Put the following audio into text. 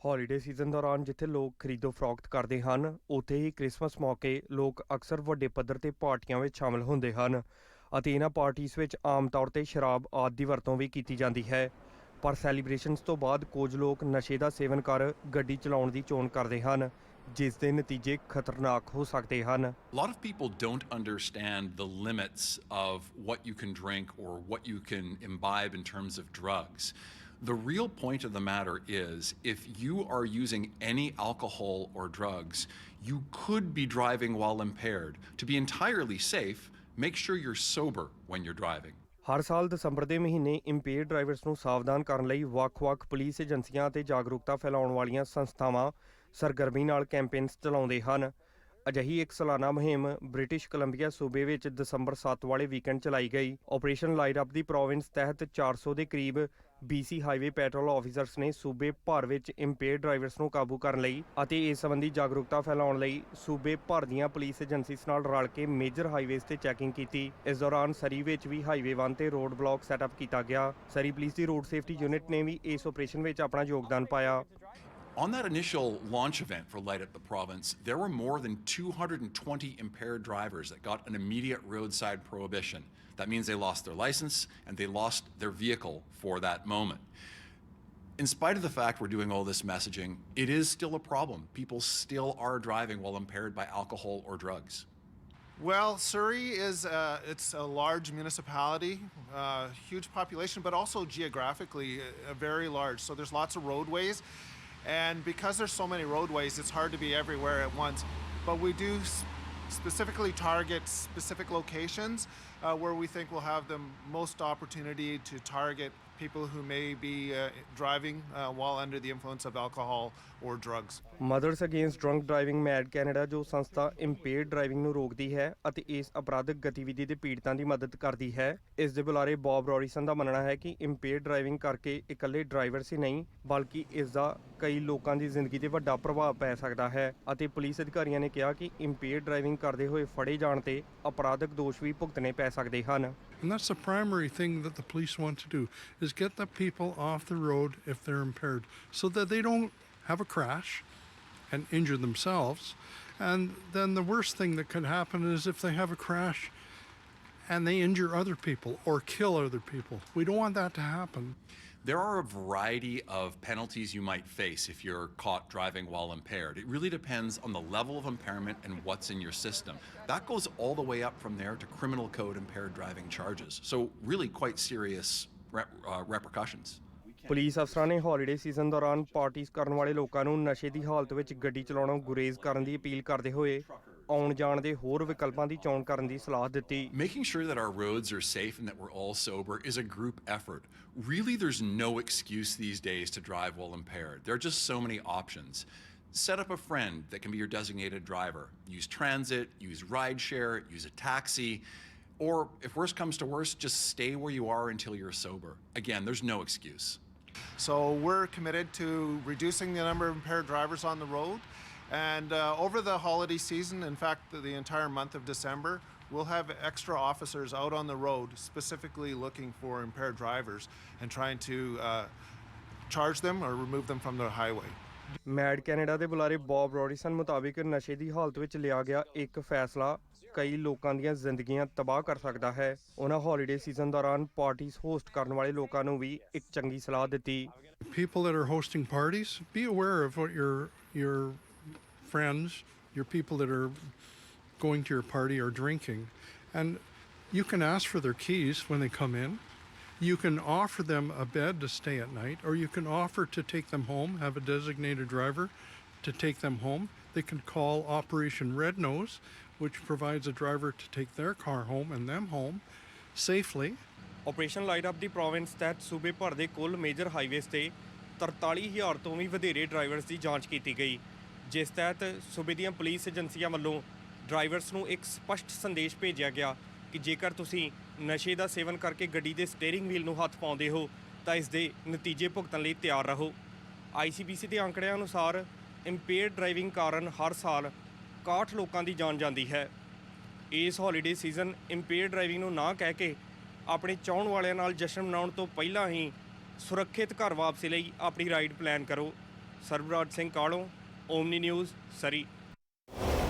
Holiday season दौरान जिथे लोग खरीदो फरोख्त करते हैं उत्थे ही क्रिसमस मौके लोग अक्सर वड्डे पद्धर ते पार्टियां विच शामिल हुंदे हन ਅਤੇ इन्हां पार्टीज़ विच आम तौर ते शराब आदि ਦੀ ਵਰਤੋਂ ਵੀ ਕੀਤੀ ਜਾਂਦੀ ਹੈ ਪਰ ਸੈਲੀਬ੍ਰੇਸ਼ਨਸ ਤੋਂ ਬਾਅਦ ਕੁਝ ਲੋਕ ਨਸ਼ੇ ਦਾ ਸੇਵਨ ਕਰ ਗੱਡੀ ਚਲਾਉਣ ਦੀ ਚੋਣ ਕਰਦੇ ਹਨ ਜਿਸ ਦੇ ਨਤੀਜੇ ਖਤਰਨਾਕ ਹੋ ਸਕਦੇ ਹਨ। A lot of people don't understand the limits of what you can drink or what you can imbibe in terms of drugs. The real point of the matter is, if you are using any alcohol or drugs, you could be driving while impaired. To be entirely safe, make sure you're sober when you're driving. ਹਰ ਸਾਲ ਦਸੰਬਰ ਦੇ ਮਹੀਨੇ impaired drivers ਨੂੰ ਸਾਵਧਾਨ ਕਰਨ ਲਈ ਵੱਖ-ਵੱਖ police ਏਜੰਸੀਆਂ ਅਤੇ ਜਾਗਰੂਕਤਾ ਫੈਲਾਉਣ ਵਾਲੀਆਂ ਸੰਸਥਾਵਾਂ ਸਰਗਰਮੀ ਨਾਲ ਕੈਂਪੇਨਸ ਚਲਾਉਂਦੇ ਹਨ। ਅਜਿਹੀ ਇੱਕ ਸਾਲਾਨਾ ਮੁਹਿੰਮ ਬ੍ਰਿਟਿਸ਼ ਕੋਲੰਬੀਆ ਸੂਬੇ ਵਿੱਚ ਦਸੰਬਰ 7 ਵਾਲੇ ਵੀਕਐਂਡ ਚਲਾਈ ਗਈ। ਆਪਰੇਸ਼ਨ ਲਾਈਟਅਪ ਦੀ ਪ੍ਰੋਵਿੰਸ ਤਹਿਤ 400 ਦੇ ਕਰੀਬ BC ਹਾਈਵੇ ਪੈਟਰੋਲ ਆਫੀਸਰਸ ਨੇ ਸੂਬੇ ਭਰ ਵਿੱਚ ਇੰਪੇਅਰਡ ਡਰਾਈਵਰਸ ਨੂੰ ਕਾਬੂ ਕਰਨ ਲਈ ਅਤੇ ਇਸ ਸੰਬੰਧੀ ਜਾਗਰੂਕਤਾ ਫੈਲਾਉਣ ਲਈ ਸੂਬੇ ਭਰ ਦੀਆਂ ਪੁਲਿਸ ਏਜੰਸੀਜ਼ ਨਾਲ ਰਲ ਕੇ ਮੇਜਰ ਹਾਈਵੇਜ਼ ਤੇ ਚੈਕਿੰਗ ਕੀਤੀ। ਇਸ ਦੌਰਾਨ ਸਰੀ ਵਿੱਚ ਵੀ ਹਾਈਵੇ 1 ਤੇ ਰੋਡ ਬਲਾਕ ਸੈਟਅਪ ਕੀਤਾ ਗਿਆ। ਸਰੀ ਪੁਲਿਸ ਦੀ ਰੋਡ ਸੇਫਟੀ ਯੂਨਿਟ ਨੇ ਵੀ ਇਸ ਆਪਰੇਸ਼ਨ ਵਿੱਚ ਆਪਣਾ ਯੋਗਦਾਨ ਪਾਇਆ। On that initial launch event for Light Up the Province, there were more than 220 impaired drivers that got an immediate roadside prohibition. That means they lost their license and they lost their vehicle for that moment. In spite of the fact we're doing all this messaging, it is still a problem. People still are driving while impaired by alcohol or drugs. Well, Surrey is it's a large municipality, huge population, but also geographically very large. So there's lots of roadways. And because there's so many roadways, it's hard to be everywhere at once. But we do specifically target specific locations where we think we'll have the most opportunity to target people who may be driving while under the influence of alcohol or drugs. Mothers against drunk driving MADD Canada ਜੋ ਸੰਸਥਾ impaired driving ਨੂੰ ਰੋਕਦੀ ਹੈ ਅਤੇ ਇਸ ਅਪਰਾਧਿਕ ਗਤੀਵਿਧੀ ਦੇ ਪੀੜਤਾਂ ਦੀ ਮਦਦ ਕਰਦੀ ਹੈ। ਇਸ ਦੇ ਬੁਲਾਰੇ ਬੌਬ ਰੌਰੀਸਨ ਦਾ ਮੰਨਣਾ ਹੈ ਕਿ ਇੰਪੇਅਰਡ ਡਰਾਈਵਿੰਗ ਕਰਕੇ ਇਕੱਲੇ ਡਰਾਈਵਰਸ ਹੀ ਨਹੀਂ ਬਲਕਿ ਇਸ ਦਾ ਕਈ ਲੋਕਾਂ ਦੀ ਜ਼ਿੰਦਗੀ ਤੇ ਵੱਡਾ ਪ੍ਰਭਾਵ ਪੈ ਸਕਦਾ ਹੈ ਅਤੇ ਪੁਲਿਸ ਅਧਿਕਾਰੀਆਂ ਨੇ ਕਿਹਾ ਕਿ ਇੰਪੇਅਰਡ ਡਰਾਈਵਿੰਗ ਕਰਦੇ ਹੋਏ ਫੜੇ ਜਾਣ ਤੇ ਅਪਰਾਧਿਕ ਦੋਸ਼ ਵੀ ਭੁਗਤਣੇ ਪੈ ਸਕਦੇ ਹਨ। And that's the primary thing that the police want to do, is get the people off the road if they're impaired so that they don't have a crash and injure themselves. And then the worst thing that could happen is if they have a crash and they injure other people or kill other people. We don't want that to happen. There are a variety of penalties you might face if you're caught driving while impaired. It really depends on the level of impairment and what's in your system. That goes all the way up from there to criminal code impaired driving charges. So really quite serious repercussions. Police ਅਫਸਰਾਂ ਨੇ holiday season ਦੌਰਾਨ parties ਕਰਨ ਵਾਲੇ ਲੋਕਾਂ ਨੂੰ ਨਸ਼ੇ ਦੀ ਹਾਲਤ ਵਿੱਚ ਗੱਡੀ ਚਲਾਉਣੋਂ ਗੁਰੇਜ਼ ਕਰਨ ਦੀ ਅਪੀਲ ਕਰਦੇ ਹੋਏ ਆਉਣ ਜਾਣ ਦੇ ਹੋਰ ਵਿਕਲਪਾਂ ਦੀ ਚੋਣ ਕਰਨ ਦੀ ਸਲਾਹ ਦਿੱਤੀ। Making sure that our roads are safe and that we're all sober is a group effort. Really, there's no excuse these days to drive while impaired. There are just so many options. Set up a friend that can be your designated driver. Use transit, use rideshare, use a taxi. Or if worse comes to worse, just stay where you are until you're sober. Again, there's no excuse. So we're committed to reducing the number of impaired drivers on the road. And over the holiday season, in fact, the entire month of December, we'll have extra officers out on the road specifically looking for impaired drivers and trying to charge them or remove them from the highway. MADD Canada ਦੇ ਬੁਲਾਰੇ Bob ਰੌਰੀਸਨ ਮੁਤਾਬਿਕ ਨਸ਼ੇ ਦੀ ਹਾਲਤ ਵਿੱਚ ਲਿਆ ਗਿਆ ਇੱਕ ਫੈਸਲਾ ਕਈ ਲੋਕਾਂ ਦੀਆਂ ਜ਼ਿੰਦਗੀਆਂ ਤਬਾਹ ਕਰ ਸਕਦਾ ਹੈ। ਉਹਨਾਂ ਹੌਲੀਡੇ ਸੀਜ਼ਨ ਦੌਰਾਨ ਪਾਰਟੀਜ਼ ਹੋਸਟ ਕਰਨ ਵਾਲੇ ਲੋਕਾਂ ਨੂੰ ਵੀ ਇੱਕ ਚੰਗੀ ਸਲਾਹ ਦਿੱਤੀ। People that are hosting parties, be aware of what your friends, your people that are going to your party are drinking, and you can ask for their keys when they come in. You can offer them a bed to stay at night, or you can offer to take them home, have a designated driver to take them home. They can call Operation Red Nose, which provides a driver to take their car home and them home safely. Operation light up ਦੀ province ਤਹਿਤ ਸੂਬੇ ਭਰ ਦੇ ਕੁੱਲ major highways ਤੇ 43,000 ਤੋਂ ਵੀ ਵਧੇਰੇ drivers ਦੀ ਜਾਂਚ ਕੀਤੀ ਗਈ ਜਿਸ ਤਹਿਤ ਸੂਬੇ ਦੀਆਂ ਪੁਲਿਸ ਏਜੰਸੀਆਂ ਵੱਲੋਂ ਡਰਾਈਵਰਸ ਨੂੰ ਇੱਕ ਸਪਸ਼ਟ ਸੰਦੇਸ਼ ਭੇਜਿਆ ਗਿਆ ਕਿ ਜੇਕਰ ਤੁਸੀਂ ਨਸ਼ੇ ਦਾ ਸੇਵਨ ਕਰਕੇ ਗੱਡੀ ਦੇ ਸਟੀਅਰਿੰਗ ਵੀਲ ਨੂੰ ਹੱਥ ਪਾਉਂਦੇ ਹੋ ਤਾਂ ਇਸ ਦੇ ਨਤੀਜੇ ਭੁਗਤਣ ਲਈ ਤਿਆਰ ਰਹੋ। ICBC ਦੇ ਅੰਕੜਿਆਂ ਅਨੁਸਾਰ ਇੰਪੇਅਰਡ ਡਰਾਈਵਿੰਗ ਕਾਰਨ ਹਰ ਸਾਲ 61 ਲੋਕਾਂ ਦੀ ਜਾਨ ਜਾਂਦੀ ਹੈ। ਇਸ ਹੌਲੀਡੇ ਸੀਜ਼ਨ ਇੰਪੇਅਰਡ ਡਰਾਈਵਿੰਗ ਨੂੰ ਨਾ ਕਹਿ ਕੇ ਆਪਣੇ ਚਾਹੁਣ ਵਾਲਿਆਂ ਨਾਲ ਜਸ਼ਨ ਮਨਾਉਣ ਤੋਂ ਪਹਿਲਾਂ ਹੀ ਸੁਰੱਖਿਅਤ ਘਰ ਵਾਪਸੀ ਲਈ ਆਪਣੀ ਰਾਈਡ ਪਲਾਨ ਕਰੋ। ਸਰਬਰਾਜ ਸਿੰਘ ਕਾਲੋਂ, ਓਮਨੀ ਨਿਊਜ਼, ਸਰੀ।